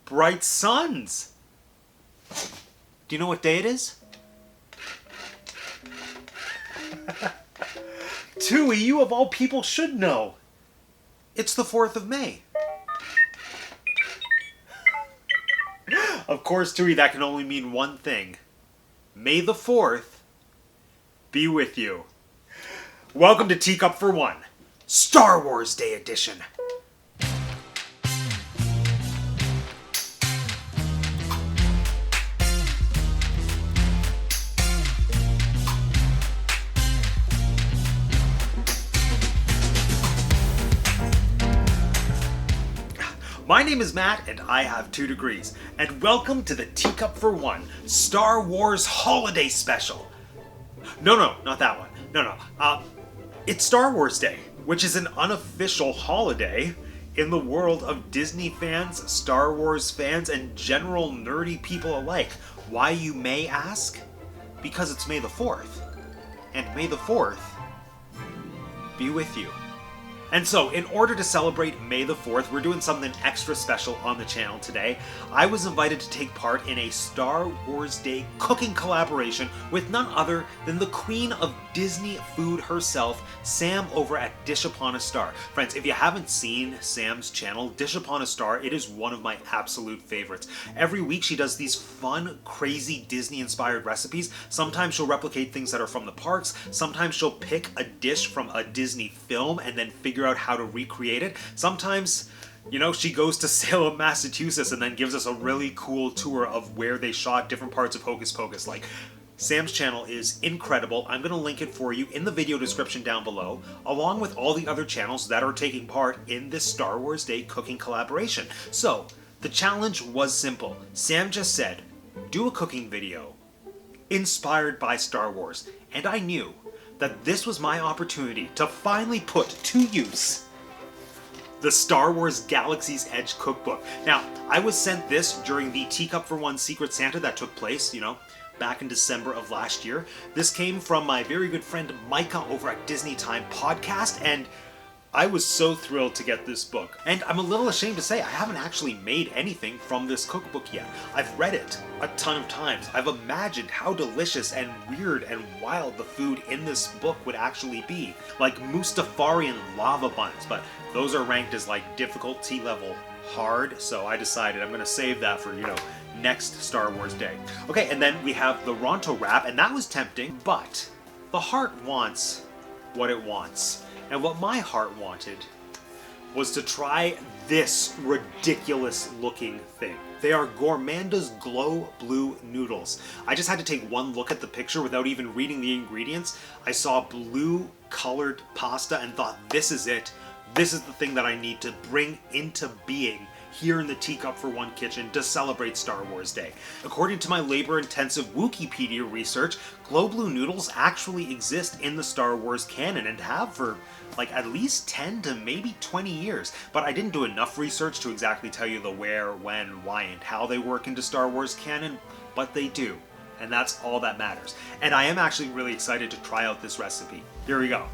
bright suns. Do you know what day it is? Tui, you of all people should know. It's the 4th of May. Of course, Tui, that can only mean one thing. May the 4th be with you. Welcome to Teacup for One, Star Wars Day Edition. My name is Matt, and I have 2 degrees, and welcome to the Teacup for One Star Wars Holiday Special. No, not that one. No. It's Star Wars Day, which is an unofficial holiday in the world of Disney fans, Star Wars fans, and general nerdy people alike. Why, you may ask? Because it's May the 4th, and May the 4th be with you. And so, in order to celebrate May the 4th, we're doing something extra special on the channel today. I was invited to take part in a Star Wars Day cooking collaboration with none other than the queen of Disney food herself, Sam over at Dish Upon a Star. Friends, if you haven't seen Sam's channel, Dish Upon a Star, it is one of my absolute favorites. Every week she does these fun, crazy Disney-inspired recipes. Sometimes she'll replicate things that are from the parks. Sometimes she'll pick a dish from a Disney film and then figure out how to recreate it. Sometimes, she goes to Salem, Massachusetts and then gives us a really cool tour of where they shot different parts of Hocus Pocus. Sam's channel is incredible. I'm going to link it for you in the video description down below, along with all the other channels that are taking part in this Star Wars Day cooking collaboration. So, the challenge was simple. Sam just said, do a cooking video inspired by Star Wars, and I knew that this was my opportunity to finally put to use the Star Wars Galaxy's Edge cookbook. Now, I was sent this during the Teacup for One Secret Santa that took place, back in December of last year. This came from my very good friend Micah over at Disney Time Podcast, and I was so thrilled to get this book. And I'm a little ashamed to say I haven't actually made anything from this cookbook yet. I've read it a ton of times. I've imagined how delicious and weird and wild the food in this book would actually be. Like Mustafarian lava buns, but those are ranked as difficulty level hard, so I decided I'm gonna save that for, next Star Wars Day. Okay, and then we have the Ronto wrap, and that was tempting, but the heart wants what it wants. And what my heart wanted was to try this ridiculous looking thing. They are Gormaanda's Glowblue Noodles. I just had to take one look at the picture without even reading the ingredients. I saw blue colored pasta and thought, this is it. This is the thing that I need to bring into being here in the Teacup for One kitchen to celebrate Star Wars Day. According to my labor-intensive Wikipedia research, Glowblue Noodles actually exist in the Star Wars canon and have for at least 10 to maybe 20 years. But I didn't do enough research to exactly tell you the where, when, why, and how they work into Star Wars canon, but they do. And that's all that matters. And I am actually really excited to try out this recipe. Here we go.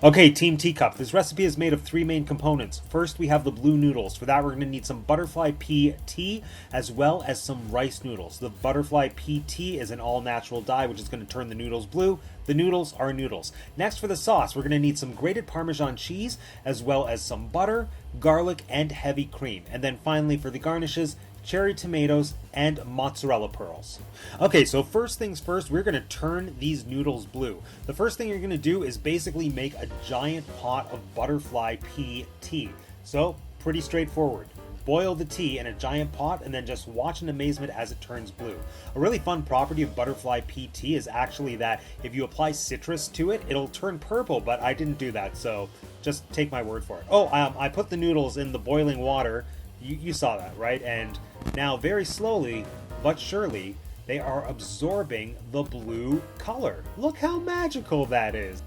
Okay, Team Teacup, this recipe is made of 3 main components. First, we have the blue noodles. For that, we're going to need some butterfly pea tea, as well as some rice noodles. The butterfly pea tea is an all-natural dye, which is going to turn the noodles blue. The noodles are noodles. Next, for the sauce, we're going to need some grated Parmesan cheese, as well as some butter, garlic, and heavy cream. And then finally, for the garnishes, cherry tomatoes, and mozzarella pearls. Okay, so first things first, we're going to turn these noodles blue. The first thing you're going to do is basically make a giant pot of butterfly pea tea. So, pretty straightforward. Boil the tea in a giant pot and then just watch in amazement as it turns blue. A really fun property of butterfly pea tea is actually that if you apply citrus to it, it'll turn purple, but I didn't do that, so just take my word for it. Oh, I put the noodles in the boiling water. You saw that, right? And now very slowly, but surely, they are absorbing the blue color. Look how magical that is.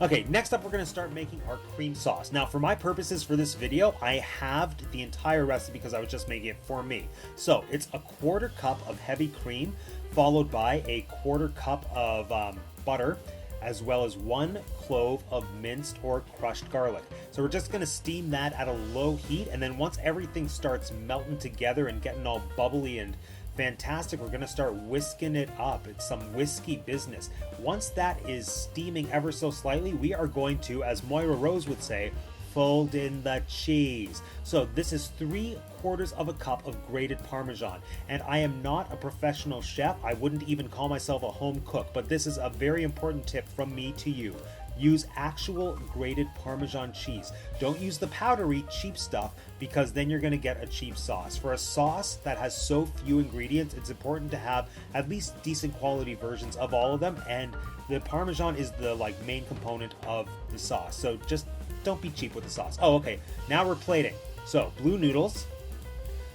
Okay, next up we're going to start making our cream sauce. Now for my purposes for this video, I halved the entire recipe because I was just making it for me. So it's a 1/4 cup of heavy cream, followed by a 1/4 cup of butter, as well as 1 clove of minced or crushed garlic. So we're just going to steam that at a low heat, and then once everything starts melting together and getting all bubbly and fantastic, we're going to start whisking it up. It's some whiskey business. Once that is steaming ever so slightly, we are going to, as Moira Rose would say, fold in the cheese. So this is 3/4 of a cup of grated Parmesan, and I am not a professional chef. I wouldn't even call myself a home cook, but this is a very important tip from me to you. Use actual grated Parmesan cheese. Don't use the powdery, cheap stuff, because then you're going to get a cheap sauce. For a sauce that has so few ingredients, it's important to have at least decent quality versions of all of them, and the Parmesan is the main component of the sauce. So just don't be cheap with the sauce. Oh, okay. Now we're plating. So, blue noodles,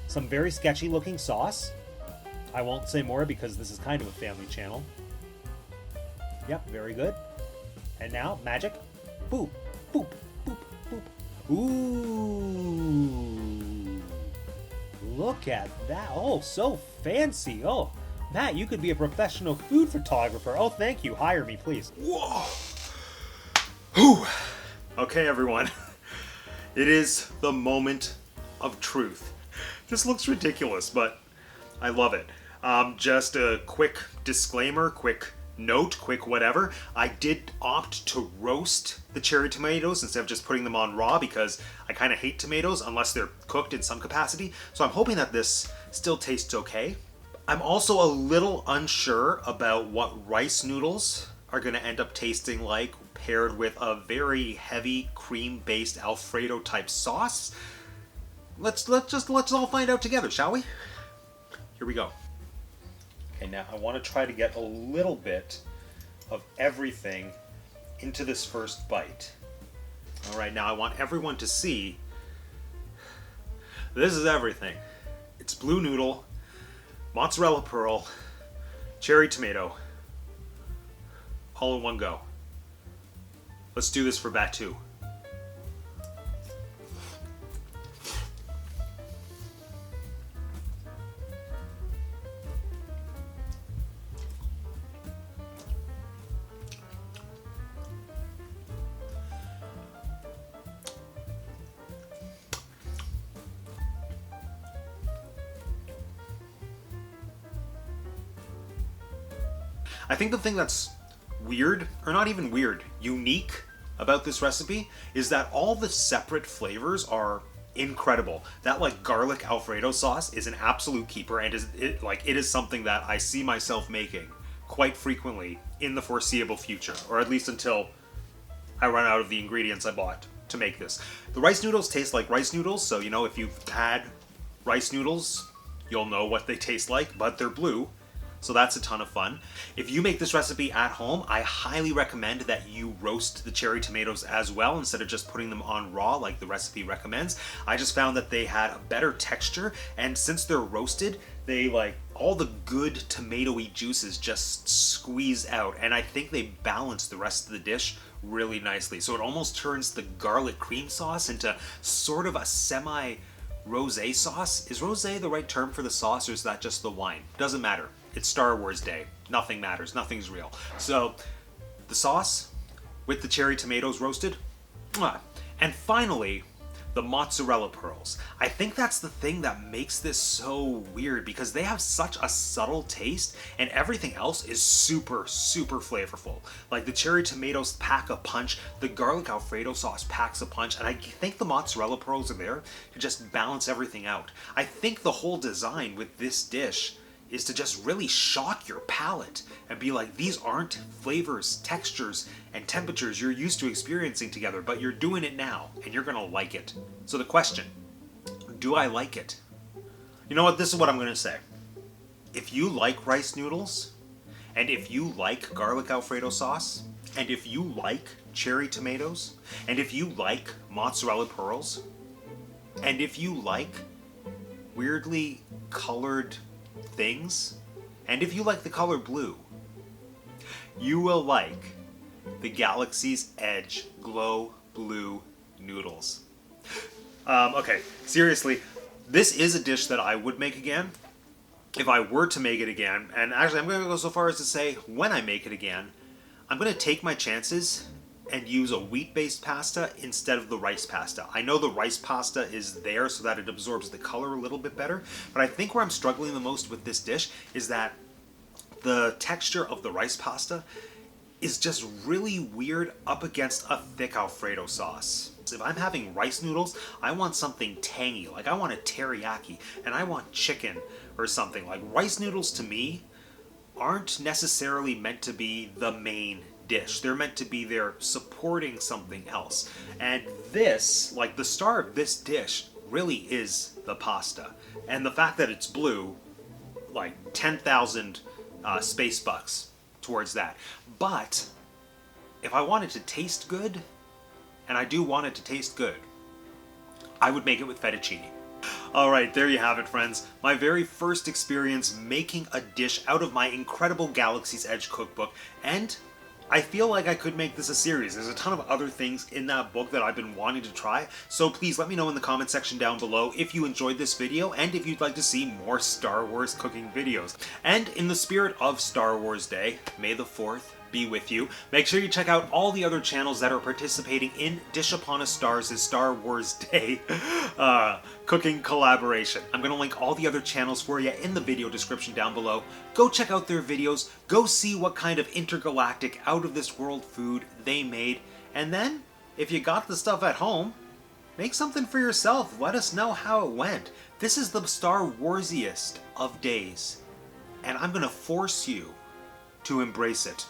some very sketchy looking sauce. I won't say more because this is kind of a family channel. Yep, very good. And now, magic. Boop, boop, boop, boop. Ooh. Look at that. Oh, so fancy. Oh, Matt, you could be a professional food photographer. Oh, thank you. Hire me, please. Whoa. Whew. Okay, everyone. It is the moment of truth. This looks ridiculous, but I love it. Just a quick disclaimer, quick note, quick whatever. I did opt to roast the cherry tomatoes instead of just putting them on raw because I kind of hate tomatoes unless they're cooked in some capacity. So I'm hoping that this still tastes okay. I'm also a little unsure about what rice noodles are going to end up tasting like paired with a very heavy cream-based Alfredo type sauce. Let's all find out together, shall we? Here we go. Okay, now I want to try to get a little bit of everything into this first bite. All right, now I want everyone to see this is everything. It's blue noodle, mozzarella pearl, cherry tomato, all in one go. Let's do this for Batuu. I think the thing that's weird, or not even weird, unique about this recipe is that all the separate flavors are incredible. That garlic Alfredo sauce is an absolute keeper, and it is something that I see myself making quite frequently in the foreseeable future, or at least until I run out of the ingredients I bought to make this. The rice noodles taste like rice noodles, so if you've had rice noodles, you'll know what they taste like, but they're blue. So that's a ton of fun. If you make this recipe at home, I highly recommend that you roast the cherry tomatoes as well instead of just putting them on raw like the recipe recommends. I just found that they had a better texture, and since they're roasted, they all the good tomatoey juices just squeeze out, and I think they balance the rest of the dish really nicely. So it almost turns the garlic cream sauce into sort of a semi-rosé sauce. Is rosé the right term for the sauce, or is that just the wine? Doesn't matter. It's Star Wars Day. Nothing matters. Nothing's real. So, the sauce with the cherry tomatoes roasted. Mwah. And finally, the mozzarella pearls. I think that's the thing that makes this so weird because they have such a subtle taste and everything else is super, super flavorful. The cherry tomatoes pack a punch, the garlic Alfredo sauce packs a punch, and I think the mozzarella pearls are there to just balance everything out. I think the whole design with this dish is to just really shock your palate and be like, these aren't flavors, textures, and temperatures you're used to experiencing together, but you're doing it now, and you're gonna like it. So the question, do I like it? You know what, this is what I'm gonna say. If you like rice noodles, and if you like garlic Alfredo sauce, and if you like cherry tomatoes, and if you like mozzarella pearls, and if you like weirdly colored things, and if you like the color blue, you will like the Galaxy's Edge Glowblue Noodles. Okay, seriously, this is a dish that I would make again if I were to make it again, and actually I'm going to go so far as to say when I make it again, I'm going to take my chances and use a wheat-based pasta instead of the rice pasta. I know the rice pasta is there so that it absorbs the color a little bit better, but I think where I'm struggling the most with this dish is that the texture of the rice pasta is just really weird up against a thick Alfredo sauce. If I'm having rice noodles, I want something tangy, like I want a teriyaki, and I want chicken or something. Like rice noodles to me aren't necessarily meant to be the main dish. They're meant to be there supporting something else. And this, like the star of this dish, really is the pasta. And the fact that it's blue, like 10,000 space bucks towards that. But if I want it to taste good, and I do want it to taste good, I would make it with fettuccine. Alright, there you have it, friends. My very first experience making a dish out of my incredible Galaxy's Edge cookbook, and I feel like I could make this a series. There's a ton of other things in that book that I've been wanting to try, so please let me know in the comment section down below if you enjoyed this video and if you'd like to see more Star Wars cooking videos. And in the spirit of Star Wars Day, May the 4th be with you. Make sure you check out all the other channels that are participating in Dish Upon a Star's Star Wars Day cooking collaboration. I'm going to link all the other channels for you in the video description down below. Go check out their videos, go see what kind of intergalactic, out-of-this-world food they made, and then, if you got the stuff at home, make something for yourself. Let us know how it went. This is the Star Warsiest of days, and I'm going to force you to embrace it.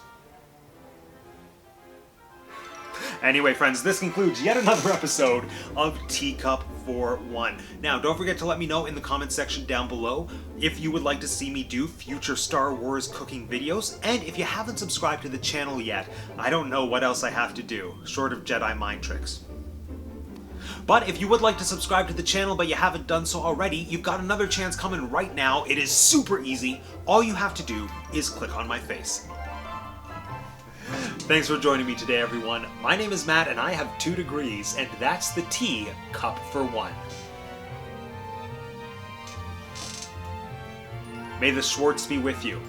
Anyway, friends, this concludes yet another episode of Teacup for One. Now, don't forget to let me know in the comment section down below if you would like to see me do future Star Wars cooking videos, and if you haven't subscribed to the channel yet, I don't know what else I have to do, short of Jedi mind tricks. But if you would like to subscribe to the channel but you haven't done so already, you've got another chance coming right now. It is super easy. All you have to do is click on my face. Thanks for joining me today, everyone. My name is Matt, and I have 2 degrees, and that's the Teacup for One. May the Schwartz be with you.